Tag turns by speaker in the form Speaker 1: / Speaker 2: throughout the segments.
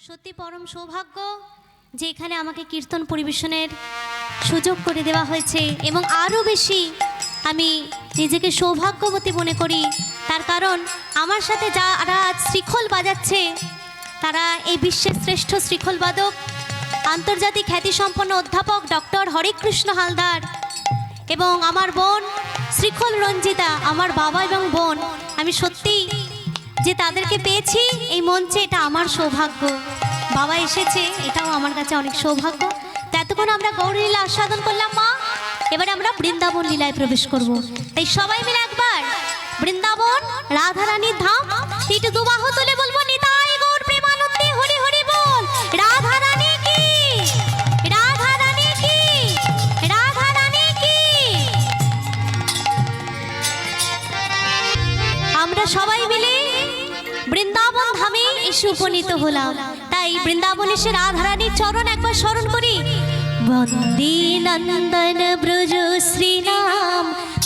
Speaker 1: সত্যি পরম সৌভাগ্য যে এখানে আমাকে কীর্তন পরিবেশনের সুযোগ করে দেওয়া হয়েছে এবং আরও বেশি আমি নিজেকে সৌভাগ্যবতী মনে করি। তার কারণ আমার সাথে যারা আজ শ্রীখোল বাজাচ্ছে তারা এই বিশ্বের শ্রেষ্ঠ শ্রীখোল বাদক, আন্তর্জাতিক খ্যাতিসম্পন্ন অধ্যাপক ডক্টর হরেকৃষ্ণ হালদার এবং আমার বোন শ্রীখোল রঞ্জিতা, আমার বাবা এবং বোন। আমি সত্যি যে তাদেরকে পেয়েছি এই মঞ্চে, এটা আমার সৌভাগ্য। বাবা এসেছে, এটাও আমার কাছে অনেক সৌভাগ্য। তো এতক্ষণ আমরা গৌরলীলা আস্বাদন করলাম মা, এবারে আমরা বৃন্দাবন লীলায় প্রবেশ করব। তাই সবাই মিলে একবার বৃন্দাবন রাধারানীর ধাম একটু দুবাহু তুলে বলবো নিতাই গৌর প্রেমানন্দে হরি হরি বল। রাধারানী কি, রাধারানী কি, রাধারানী কি। আমরা সবাই মিলে বৃন্দাবন ধামে এসে উপনীত হলাম। তাই বৃন্দাবন এসে রাধারানীর চরণ একবার স্মরণ করি। বন্দে নন্দন ব্রজ শ্রীরাম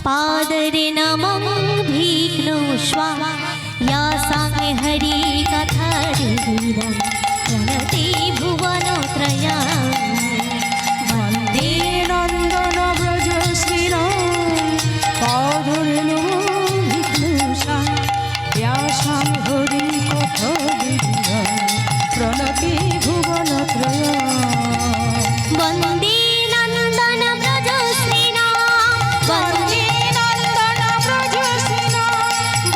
Speaker 1: পাদরে নমঃ বিঘ্ন স্বাম ইয়া সাঙ্গে হরি কথা হৃদয়ম প্রণতি ভুবন ত্রয়ম।
Speaker 2: বন্দে নন্দন ব্রজ শ্রীরাম পাদরে নমঃ বিঘ্ন স্বাম ইয়া সাঙ্গে হরি কথা হৃদয়ম প্রণতি ভুবন ত্রয়ম।
Speaker 1: বন্দে নন্দন ব্রজ শ্রীরাম, বন্দে নন্দন ব্রজ শ্রীরাম,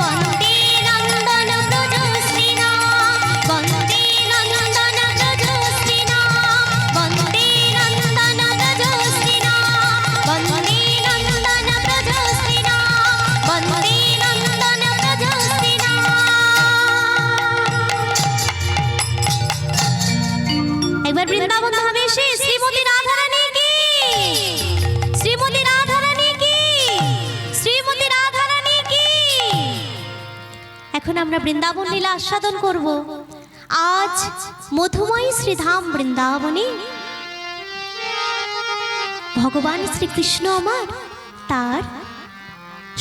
Speaker 1: বন্দে নন্দন ব্রজ শ্রীরাম, বন্দে নন্দন ব্রজ শ্রীরাম, বন্দে নন্দন ব্রজ শ্রীরাম, বন্দে নন্দন ব্রজ শ্রীরাম, বন্দে নন্দন ব্রজ শ্রীরাম। একবার বৃন্দাবন ধামে এসে শ্রীমতী রাধারানী কি, শ্রীমতী রাধারানী কি, শ্রীমতী রাধারানী কি। এখন আমরা বৃন্দাবন লীলা আস্বাদন করব। আজ মধুময়ী শ্রীধাম বৃন্দাবনে ভগবান শ্রীকৃষ্ণ আমার তার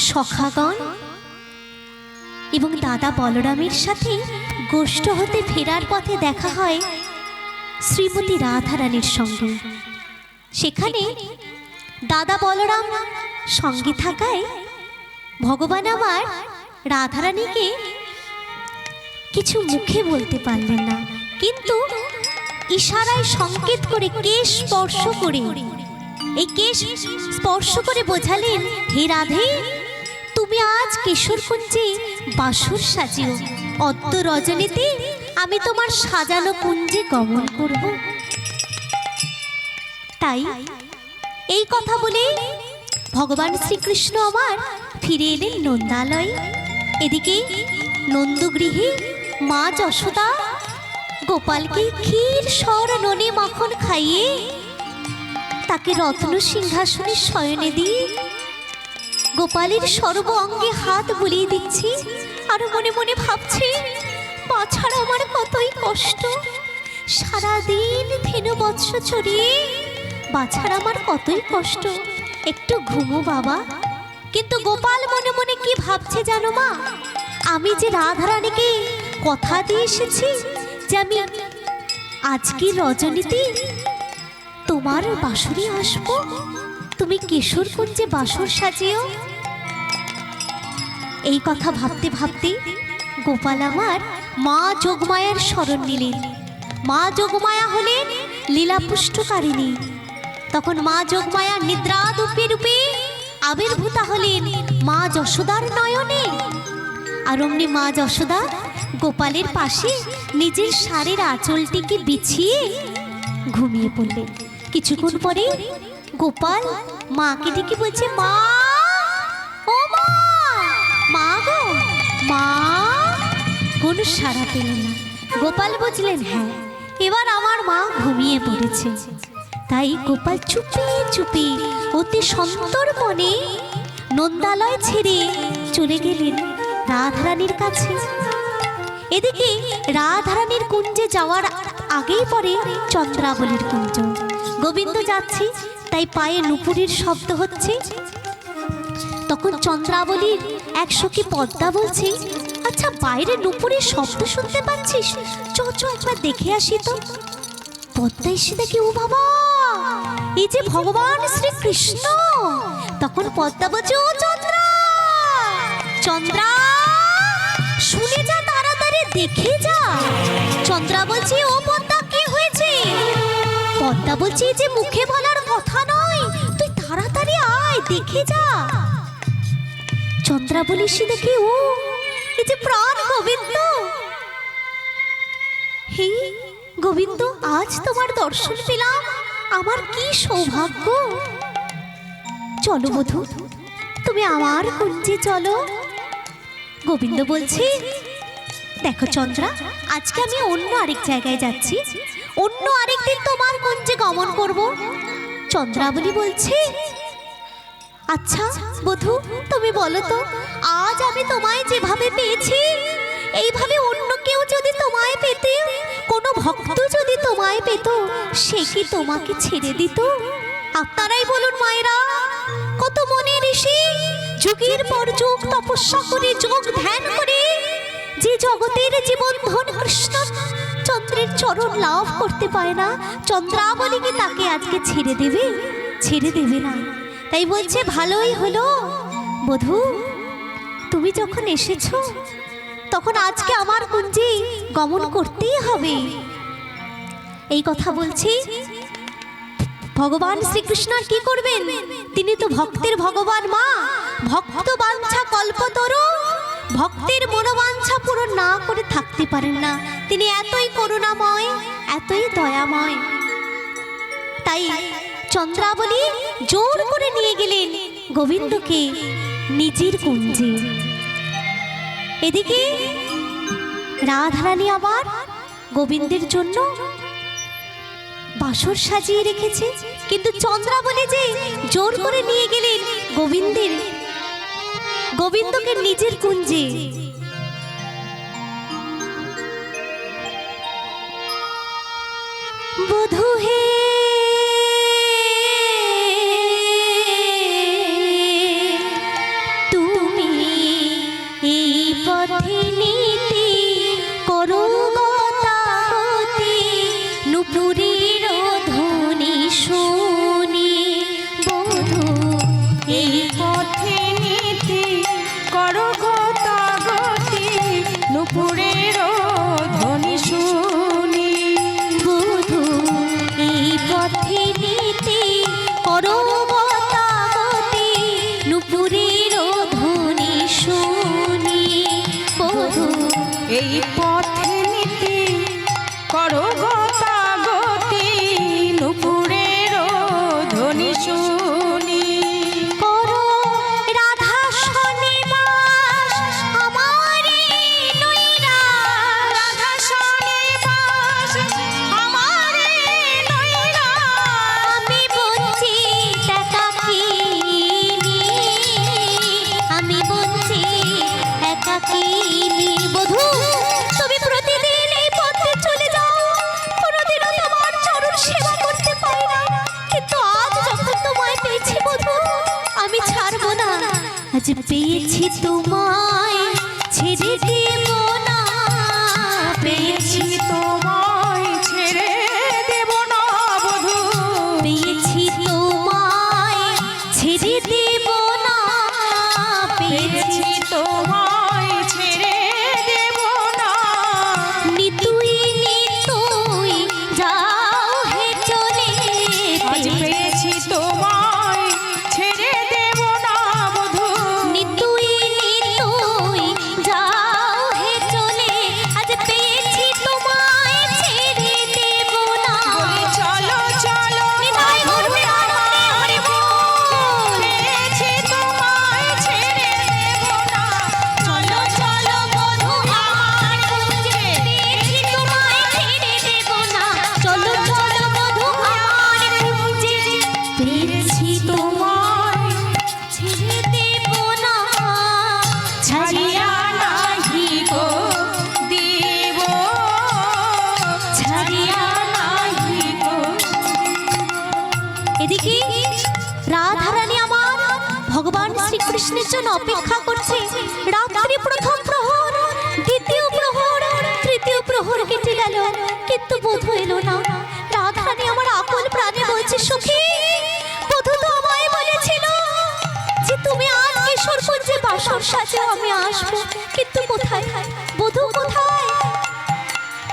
Speaker 1: সখাগণ এবং দাদা বলরামের সাথে গোষ্ঠ হতে ফেরার পথে দেখা হয় শ্রীমতী রাধারানীর সঙ্গে। সেখানে দাদা বলরাম সঙ্গে থাকায় ভগবান আমার রাধারানীকে কিছু মুখে বলতে পারলেন না, কিন্তু ইশারায় সংকেত করে কেশ স্পর্শ করে, এই কেশ স্পর্শ করে বোঝালেন, হে রাধে তুমি আজ কেশরকুঞ্জে বাসর সাজিও, অদ্য রজনীতে আমি তোমার সাজানো কুঞ্জে গমন করব। তাই এই কথা বলে ভগবান শ্রীকৃষ্ণ আমার ফিরে এলেন নন্দালয়ে। এদিকে নন্দগৃহে মা যশোদা গোপালকে ক্ষীর সর ননে মাখন খাইয়ে তাকে রত্ন সিংহাসনে শয়নে দিয়ে গোপালের সর্ব অঙ্গে হাত বুলিয়ে দিচ্ছি আর মনে মনে ভাবছি, বাছার আমার কতই কষ্ট, সারাদিন ধেনু বৎস চড়িয়ে বাছার আমার কতই কষ্ট, একটু ঘুমো বাবা। কিন্তু গোপাল মনে মনে কি ভাবছে জানো মা, আমি যে রাধারানীকে কথা দিয়ে এসেছি যে আমি আজকে রজনীতে তোমার বাসরে আসবো, তুমি কেশরকুঞ্জে বাসর সাজিও। এই কথা ভাবতে ভাবতে গোপাল আমার মা যোগমায়ার শরণ নিলেন। মা যোগমায়া হলেন লীলাপুষ্টকারিণী। তখন মা যোগমায়া নিদ্রাদুপে রূপে আবির্ভূতা হলেন মা যশোদার নয়নে। আর অমনি মা যশোদা গোপালের পাশে নিজের শাড়ির আঁচলটিকে বিছিয়ে ঘুমিয়ে পড়লেন। কিছুক্ষণ পরে গোপাল মাকে ডেকে বলছে, মা ও মা, মা গো মা। কোনো সাড়া পেল না। গোপাল বুঝলেন হ্যাঁ এবার আমার মা ঘুমিয়ে পড়েছে। তাই গোপাল চুপি চুপি অতি সন্তর মনে নন্দালয় ছেড়ে চলে গেলেন রাধারানীর কাছে। এদিকে রাধারানীর কুঞ্জে যাওয়ার আগেই পরে চন্দ্রাবলীর কুঞ্জ। গোবিন্দ যাচ্ছে, তাই পায়ে নুপুরের শব্দ হচ্ছে। তখন চন্দ্রাবলীর এক সখী পদ্মা বলছে, আচ্ছা বাইরে নুপুরের শব্দ শুনতে পাচ্ছিস? চ চ একবার দেখে আসি তো। পদ্মা এসে দেখি, ও বাবা, এই যে ভগবান শ্রীকৃষ্ণ। তখন পদ্মা বলছে, ও চন্দ্রা, চন্দ্রা শুনে যা, তাড়াতাড়ি দেখে যা। চন্দ্রা বলছে, ও পদ্মা কি হয়েছে? পদ্মা বলছে, যে মুখে বলার কথা নয়, তুই তাড়াতাড়ি আয়, দেখে যা। চন্দ্রা বলিস দেখি, ও এই যে প্রাণ গোবিন্দ। হে গোবিন্দ, আজ তোমার দর্শন পেলাম, আমার কি সৌভাগ্য। চলো বধূ, তুমি আমার কুঞ্জে চলো। গোবিন্দ বলছে, দেখো চন্দ্রা, আজকে আমি অন্য আরেক জায়গায় যাচ্ছি, অন্য আরেকদিন তোমার কুঞ্জে গমন করব। চন্দ্রাবলী বলছে, আচ্ছা বধূ, তুমি বলো তো, আজ আমি তোমায় যেভাবে পেয়েছি, এইভাবে অন্য কেউ যদি তোমায় পেতে, কোনো ভক্ত যদি তোমায় পেত, সে কি তোমাকে ছেড়ে দিত? আপনারাই বলুন মায়েরা, কত মনে ঋষি যুগের পর যুগ তপস্যা করে, যোগ ধ্যান করে, যে জগতের জীবন ধন কৃষ্ণ চন্দ্রের চরণ লাভ করতে পারে না, চন্দ্রাবলী কি তাকে আজকে ছেড়ে দেবে? ছেড়ে দেবে না। তাই বলছে, ভালোই হলো বধূ, তুমি যখন এসেছো, তখন আজকে আমার কুঞ্জে গমন করতেই হবে। এই কথা বলছি, ভগবান শ্রীকৃষ্ণ আর কি করবেন? তিনি তো ভক্তের ভগবান। মা ভক্ত বাঞ্ছা কল্পতরু, ভক্তের মনোবাঞ্ছা পূরণ না করে থাকতে পারেন না। তিনি এতই করুণাময়, এতই দয়াময়। তাই চন্দ্রাবলী জোর করে নিয়ে গেলেন গোবিন্দকে নিজের কুঞ্জে। এদিকে রাধারানী আবার গোবিন্দের জন্য বাসর সাজিয়ে রেখেছে, কিন্তু চন্দ্রাবলী যে জোর করে নিয়ে গেলেন গোবিন্দকে নিজের কুঞ্জে। বধূ হে, তুমি এই পথে নীতি করো গতাগতি, নুপুরের ধ্বনি শুনি। বধূ
Speaker 2: এই পথে নীতি করো গতাগতি, নুপুরের ধ্বনি শুনি।
Speaker 1: বধূ এই পথে নীতি করো গতাগতি, নুপুরের ধ্বনি শুনি। বধূ
Speaker 2: এই পথে নীতি করো গতাগতি, নুপুরের ধ্বনি শুনি।
Speaker 1: করো রাধা শনিবাস আমারে নৈরাশ,
Speaker 2: রাধা শনিবাস আমারে নৈরাশ।
Speaker 1: আমি বঞ্চিত একাকিনী, আমি বঞ্চিত একাকিনী। বধূ তুমি প্রতিদিন এই পথে চলে যাও, কোনোদিনও তোমার চরণ সেবা করতে পারি না, কিন্তু আজ যখন তোমায় পেয়েছি বধূ, আমি ছাড়বো না। আজ পেয়েছি তোমায়, ছেড়ে দেব না। পেয়েছি
Speaker 2: পেয়েছি তোমায়, ছেড়ে দেব না বধূ।
Speaker 1: পেয়েছি তোমায়, ছেড়ে দেব না।
Speaker 2: পেয়েছি তোমায়, ছেড়ে দেব না।
Speaker 1: নিতুই নিতুই যাও হে চলে।
Speaker 2: আজ পেয়েছি তোমায়, ছেড়ে দেব না বধূ।
Speaker 1: নিতুই নিতুই যাও হে চলে। আজ পেয়েছি তোমায়, ছেড়ে দেব না।
Speaker 2: বলি চলো চলো
Speaker 1: নিতাই গৌর প্রাণে হরি বল।
Speaker 2: পেয়েছি তোমায়, ছেড়ে দেব না। চলো চলো বধূ আমার কুঞ্জে।
Speaker 1: পেয়েছি তোমায়, ছেড়ে দেব না। চলো চলো বধূ আমার কুঞ্জে। পেয়েছি তোমায়, ছেড়ে দেব না।
Speaker 2: ছাড়িয়া নাহি গো দিব, ছাড়িয়া নাহি গো।
Speaker 1: এদিকে রাধারানী আমার ভগবান শ্রীকৃষ্ণের জন্য অপেক্ষা করছে। রাত্রি প্রথম প্রহর, বধূ এলো না। রাধারানী আমার আকুল প্রাণে বলছে, সখী বধূ তো আমায় বলেছিল যে তুমি আজ কিশোরগঞ্জে বাসর সাজে আমি আসবো, কিন্তু কোথায় বধূ কোথায়?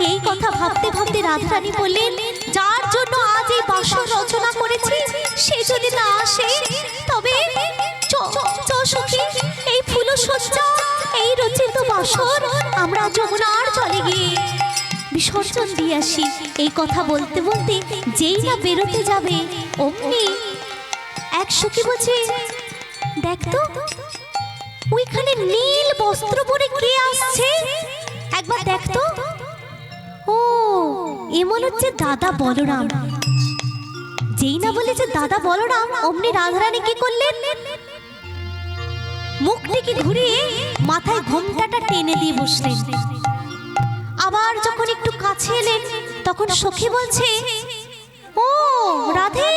Speaker 1: এই কথা ভাবতে ভাবতে রাধারানী বললেন, যার জন্য আজ এই বাসর রচনা করেছি সে যদি না আসে তবে সখী এই ফুল সজ্জা এই রচিত বাসর আমরা যমুনার জলে গিয়ে বিসর্জন দিয়ে আসি। এই কথা বলতে বলতে যেই না বেরোতে যাবে অমনি এক সখী বলছে, দেখ তো ওইখানে নীল বস্ত্র পরে কে আসছে, একবার দেখ তো। ও এমন হচ্ছে দাদা বলরাম। যেই না বলেছে দাদা বলরাম অমনি রাধারানী কি করলেন, মুখটিকে ঘুরিয়ে মাথায় ঘোমটাটা টেনে দিয়ে বসলেন। আবার যখন একটু কাছে এলেন তখন সখী বলছে, ও রাধে,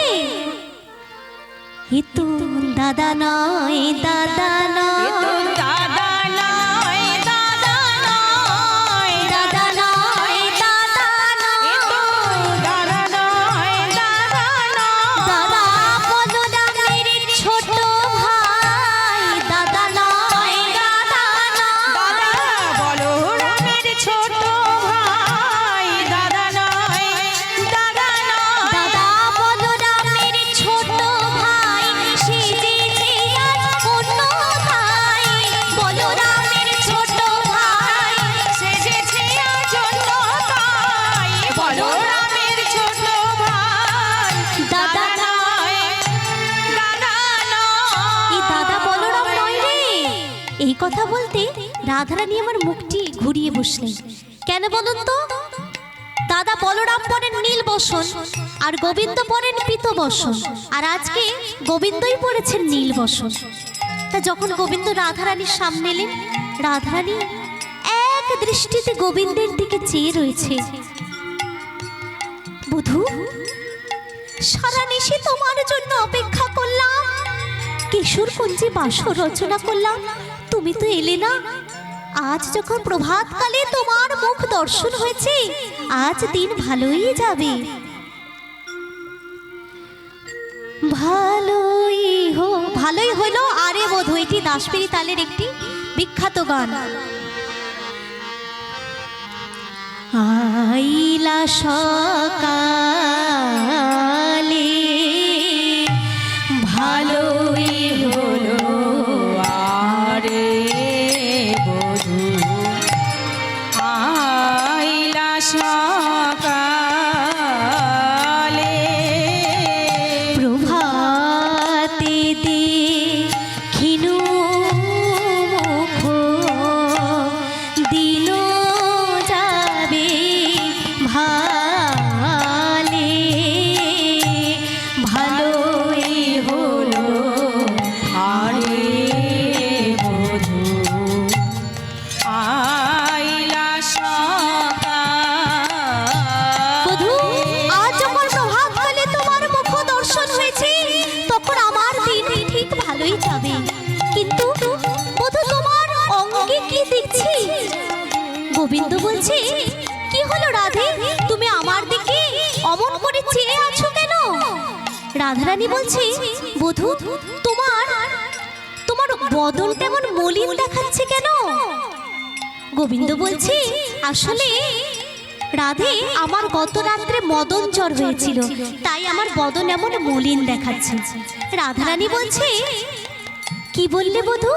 Speaker 1: এ তো দাদা নয়, দাদা নয়,
Speaker 2: দাদা নয়, দাদা নয়,
Speaker 1: দাদা নয়, দাদা নয়,
Speaker 2: দাদা নয়, দাদা নয়,
Speaker 1: দাদা বলরামের ছোট ভাই, দাদা নয়, দাদা নয়,
Speaker 2: দাদা বলরামের ছোট ভাই, দাদা নয়, দাদা নয়,
Speaker 1: দাদা বলরামের ছোট ভাই সেজেছে আজ অন্য ভাই, বলরামের ছোট ভাই
Speaker 2: সেজেছে আজ অন্য তাই, বলরামের ছোট ভাই,
Speaker 1: দাদা
Speaker 2: নয়, দাদা নয়।
Speaker 1: এই দাদা বলরাম নয় রে। এই কথা বলতে রাধারানী আমার মুখটি ঘুরিয়ে বসলেন। কেন বলুন তো? দাদা বলরাম পরেন নীল বসন আর গোবিন্দ পরেন পীত বসন, আর আজকে গোবিন্দই পরেছেন নীল বসন। তা যখন গোবিন্দ রাধারানীর সামনে এলেন, রাধারানী এক দৃষ্টিতে গোবিন্দের দিকে চেয়ে রয়েছে। বধূ, সারা নিশি তোমার জন্য অপেক্ষা করলাম, কিশোরগঞ্জে বাসর রচনা করলাম, তুমি তো এলে না। আজ যখন প্রভাতকালে তোমার মুখ দর্শন হয়েছে, আজ দিন ভালোই যাবে। ভালোই হলো। আরে বধূ, এটি দাসপিরি তালের একটি বিখ্যাত গান। আইলা সকালে
Speaker 2: ভালোই হলো আরে বধূ, আইলা সকালে,
Speaker 1: প্রভাতে দেখিনু মুখ দিন যাবে ভালে,
Speaker 2: ভালোই হলো আরে বধূ, আইলা
Speaker 1: বধূ,
Speaker 2: সকালে।
Speaker 1: আজ যখন প্রভাতকালে তোমার মুখ দর্শন হয়েছে তখন আমার দিন ঠিক ভালোই যাবে। কিন্তু বধূ, তোমার অঙ্গে কি দেখছি? গোবিন্দ বলছে, কি হলো রাধে, তুমি আমার দিকে অমন করে চেয়ে আছো কেন? রাধারানী বলছে, বধূ তোমার বদন তেমন মলিন দেখাচ্ছে কেন? গোবিন্দ বলছে, আসলে রাধে আমার গত রাত্রে মদন জ্বর হয়েছিল, তাই আমার বদন এমন মলিন দেখাচ্ছে। রাধারানী বলছে, কি বললে বধূ,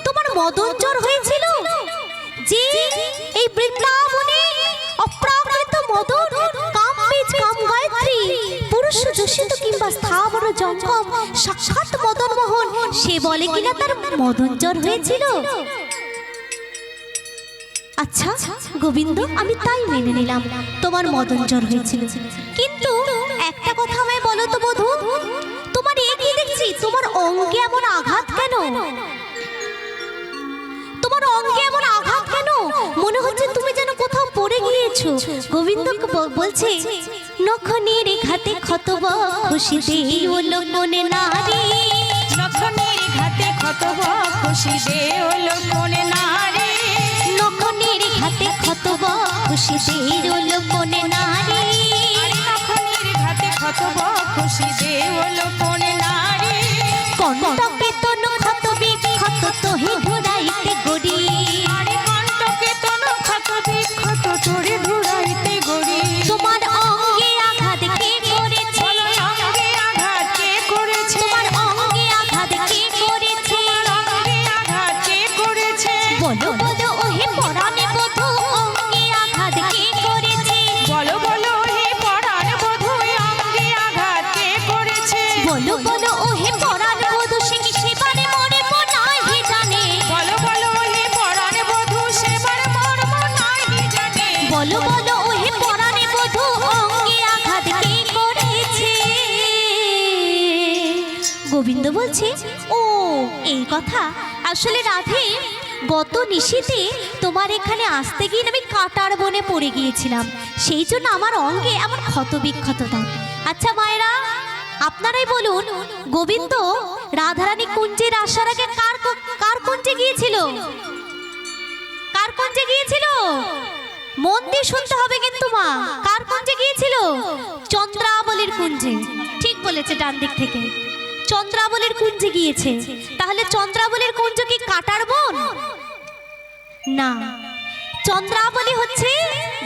Speaker 1: তোমার মদন জ্বর হয়েছিল? যে এই বৃন্দাবনে অপ্রাকৃত মদন কাম বীজ কাম গায়ত্রী পুরুষ যোষিত কিংবা স্থাবর জঙ্গম সাক্ষাৎ মদন মোহন, সে বলে কিনা তার মদন জ্বর হয়েছিল। আচ্ছা গোবিন্দ, আমি তাই মেনে নিলাম তোমার মদন জ্বর হয়েছিল, কিন্তু একটা কথা আমায় বলো তো বধূ, তোমার এ কি দেখছি, তোমার অঙ্গে এমন আঘাত কেন? তোমার অঙ্গে এমন আঘাত কেন? মনে হচ্ছে তুমি যেন কোথাও পড়ে গিয়েছো। গোবিন্দ বলছে, নখনের ঘাতে ক্ষতব খুশিতে ওলো মনে নারী,
Speaker 2: নখনের ঘাতে ক্ষতব খুশিতে ওলো মনে নারী,
Speaker 1: নখনের ঘাতে ক্ষতব খুশিতে ওলো মনে নারী,
Speaker 2: কত খুশি দেওল কোন নারী
Speaker 1: কণ্টকে তনু ক্ষত বিক্ষত তোহে ঘুরাইতে গড়ি
Speaker 2: আরে কণ্টকে তনু ক্ষত বিক্ষত তোরে ঘুরাইতে গড়ি
Speaker 1: তোমার অঙ্গে আঘাত কে করেছে
Speaker 2: বলো অঙ্গে আঘাত কে করেছে
Speaker 1: তোমার অঙ্গে আঘাত কে করেছে
Speaker 2: অঙ্গে আঘাত কে করেছে
Speaker 1: বলো বলো ওহে পরাণে বধূ অঙ্গে আঘাত কে করেছে
Speaker 2: বলো বলো হে পরাণ বধূ অঙ্গে আঘাত কে করেছে
Speaker 1: বলো বলো ওহে পরাণ বধূ সে কি সেবারে মরে নাহি জানে
Speaker 2: বলো বলো হে পরাণ বধূ সেবার মর্ম নাহি জানে
Speaker 1: বলো বলো ওহে পরাণে বধূ অঙ্গে আঘাত কে করেছে গোবিন্দ বলছে ও এই কথা আসলে রাধে গত নিশীতে তোমার এখানে আসতে গিয়ে আমি কাটার বনে পড়ে গিয়েছিলাম সেই জন্য আমার অঙ্গে এমন ক্ষত বিক্ষততা আচ্ছা মায়েরা আপনারাই বলুন গোবিন্দ রাধারানী কুঞ্জের আসার আগে কার কুঞ্জে গিয়েছিল কার কুঞ্জে গিয়েছিল মন দিয়ে শুনতে হবে কিন্তু মা কার কুঞ্জে গিয়েছিল চন্দ্রাবলীর কুঞ্জে ঠিক বলেছে ডান দিক থেকে চন্দ্রাবলীর কুঞ্জে গিয়েছে তাহলে চন্দ্রাবলীর কুঞ্জ কি কাটার বন না চন্দ্রাবলী হচ্ছে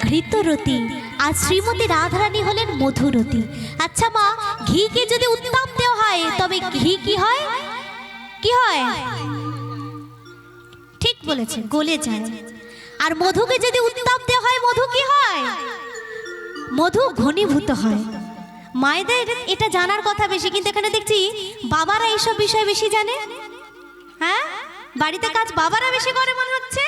Speaker 1: ঘৃতরতী আর শ্রীমতী রাধারানী হলেন মধুরতী আচ্ছা মা ঘিকে যদি উত্তাপ দেওয়া হয় তবে ঘি কি হয় কি হয় ঠিক বলেছে গলে যায় আর মধুকে যদি উত্তাপ দেওয়া হয় মধু কি হয় মধু ঘনীভূত হয় মায়েদের এটা জানার কথা বেশি কিন্তু এখানে দেখছি বাবারা এইসব বিষয় বেশি জানে হ্যাঁ বাড়িতে কাজ বাবারা বেশি করে মনে হচ্ছে